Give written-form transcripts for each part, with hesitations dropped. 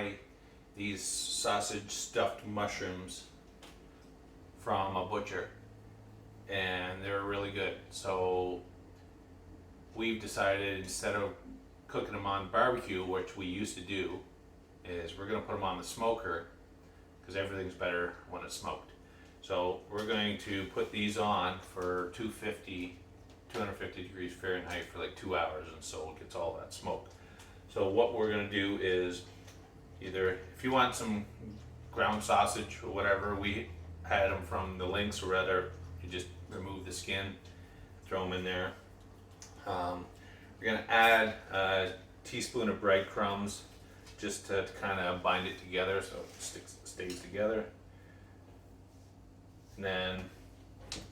buy these sausage stuffed mushrooms from a butcher, and they're really good. So we've decided, instead of cooking them on barbecue, which we used to do, is we're gonna put them on the smoker because everything's better when it's smoked. So we're going to put these on for 250 degrees Fahrenheit for like 2 hours, and so it gets all that smoke. So what we're gonna do is, either if you want some ground sausage or whatever, we had them from the Lynx, or rather, you just remove the skin, throw them in there. We're gonna add a teaspoon of breadcrumbs just to kind of bind it together so it stays together. And then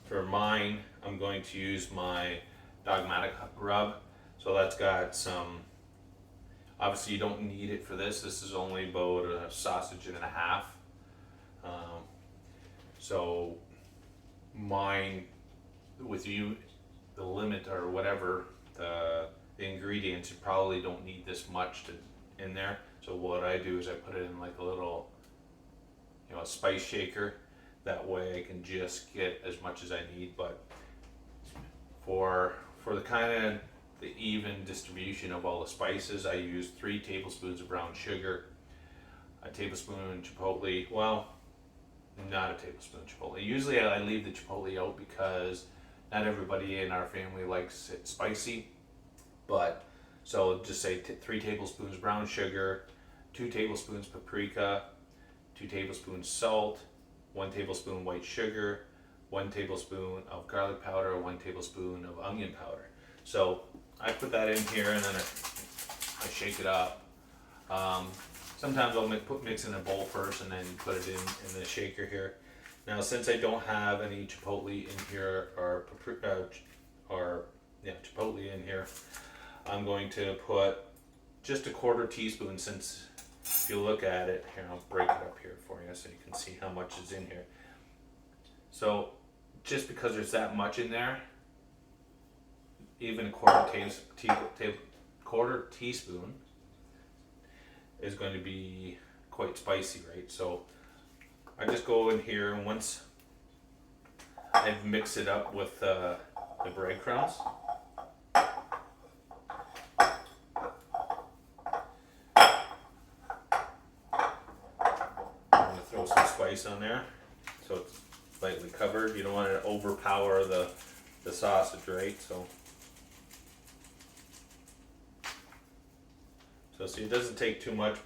for mine, I'm going to use my Dogmatic rub. So that's got some, obviously you don't need it for this. This is only about a sausage and a half. So mine, with you, the limit or whatever, the ingredients, you probably don't need this much in there. So what I do is I put it in like a little, a spice shaker. That way I can just get as much as I need. But for the kind of the even distribution of all the spices, I use 3 tablespoons of brown sugar, a tablespoon chipotle, well, not a tablespoon chipotle. Usually I leave the chipotle out because not everybody in our family likes it spicy. But so just say 3 tablespoons brown sugar, 2 tablespoons paprika, 2 tablespoons salt, 1 tablespoon white sugar, 1 tablespoon of garlic powder, 1 tablespoon of onion powder. So I put that in here, and then I shake it up. Sometimes I'll mix in a bowl first and then put it in the shaker here. Now, since I don't have any chipotle in here, or chipotle in here, I'm going to put just a 1/4 teaspoon, since if you look at it, here, I'll break it up here for you so you can see how much is in here. So just because there's that much in there, even a 1/4 teaspoon is going to be quite spicy, right? So I just go in here, and once I've mixed it up with the breadcrumbs, I'm going to throw some spice on there so it's lightly covered. You don't want to overpower the sausage, right? So see, it doesn't take too much,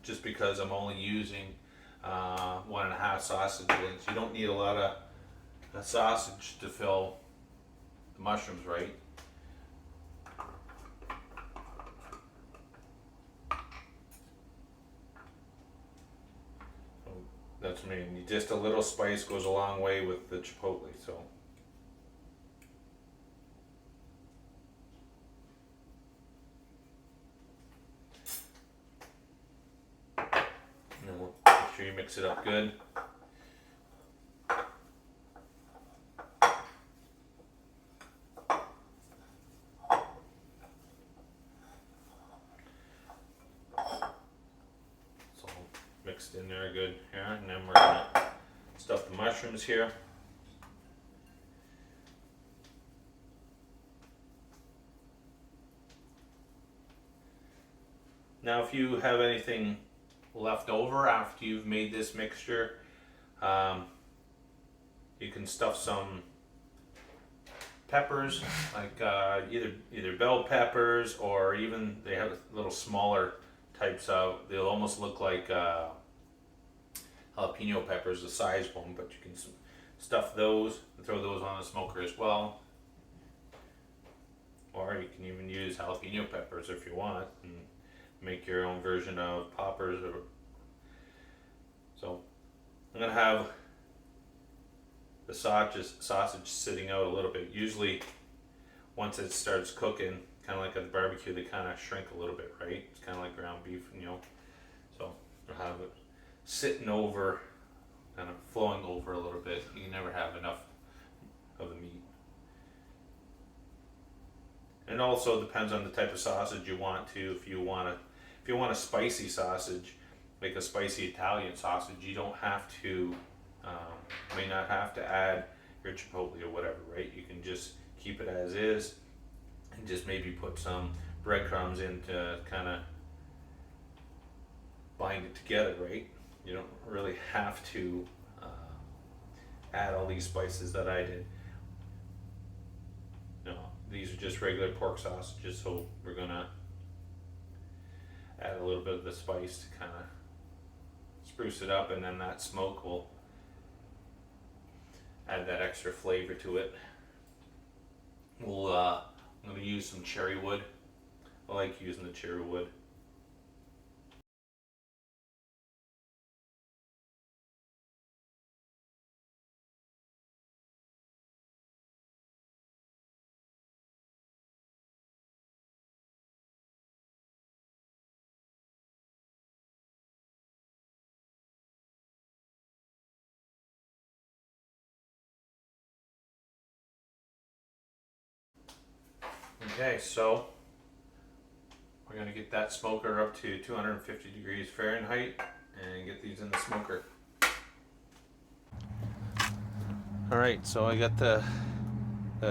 just because I'm only using 1.5 sausage links. You don't need a lot of sausage to fill the mushrooms, right? So that's what I mean. Just a little spice goes a long way with the chipotle. So. Make sure you mix it up good. It's all mixed in there good here, and then we're gonna stuff the mushrooms here. Now, if you have anything left over after you've made this mixture, you can stuff some peppers, like either bell peppers, or even they have little smaller types of, they'll almost look like jalapeno peppers, the size one, but you can stuff those and throw those on the smoker as well. Or you can even use jalapeno peppers if you want, and make your own version of poppers. So I'm gonna have the sausage sitting out a little bit. Usually once it starts cooking, kind of like at the barbecue, they kind of shrink a little bit, right? It's kind of like ground beef, So I'll have it sitting over, kind of flowing over a little bit. You can never have enough of the meat. And it also depends on the type of sausage you want to. If you want to if you want a spicy sausage, like a spicy Italian sausage, you don't have to, may not have to add your chipotle or whatever, right? You can just keep it as is and just maybe put some breadcrumbs in to kind of bind it together, right? You don't really have to add all these spices that I did. No, these are just regular pork sausages, so we're gonna add a little bit of the spice to kind of spruce it up, and then that smoke will add that extra flavor to it. We'll I'm gonna use some cherry wood. I like using the cherry wood. Okay, so we're gonna get that smoker up to 250 degrees Fahrenheit and get these in the smoker. All right, so I got the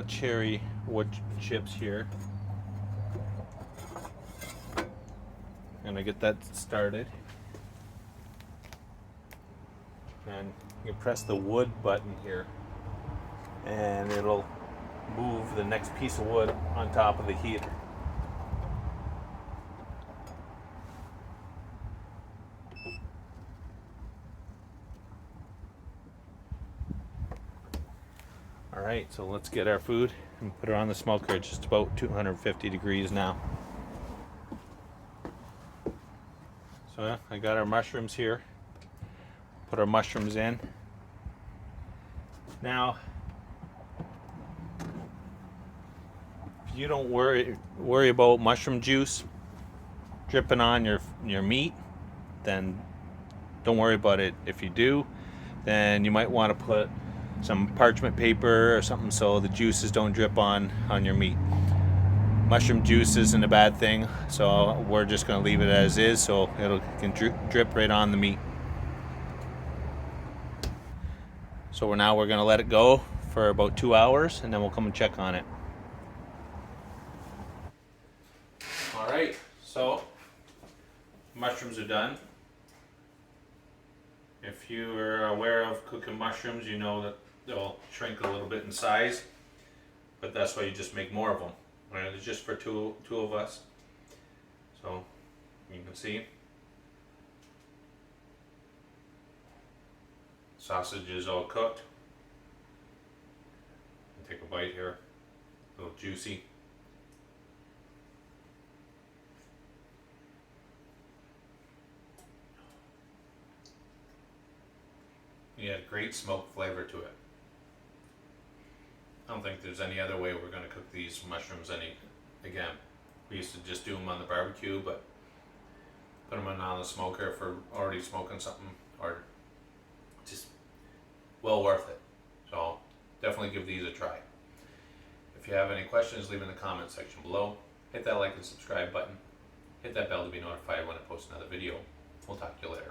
cherry wood chips here. And I get that started. And you press the wood button here and it'll move the next piece of wood on top of the heater. All right, so let's get our food and put it on the smoker. It's just about 250 degrees now. So I got our mushrooms here. Put our mushrooms in. Now, if you don't worry about mushroom juice dripping on your meat, then don't worry about it. If you do, then you might want to put some parchment paper or something so the juices don't drip on your meat. Mushroom juice isn't a bad thing, so we're just going to leave it as is so it can drip right on the meat. So now we're going to let it go for about 2 hours and then we'll come and check on it. All right, so mushrooms are done. If you are aware of cooking mushrooms, you know that they'll shrink a little bit in size, but that's why you just make more of them. Right? It's just for two of us. So you can see sausage is all cooked. Take a bite here, a little juicy. You had great smoke flavor to it. I don't think there's any other way we're going to cook these mushrooms again. We used to just do them on the barbecue, but put them on the smoker for already smoking something, or just well worth it. So definitely give these a try. If you have any questions, leave in the comment section below. Hit that like and subscribe button. Hit that bell to be notified when I post another video. We'll talk to you later.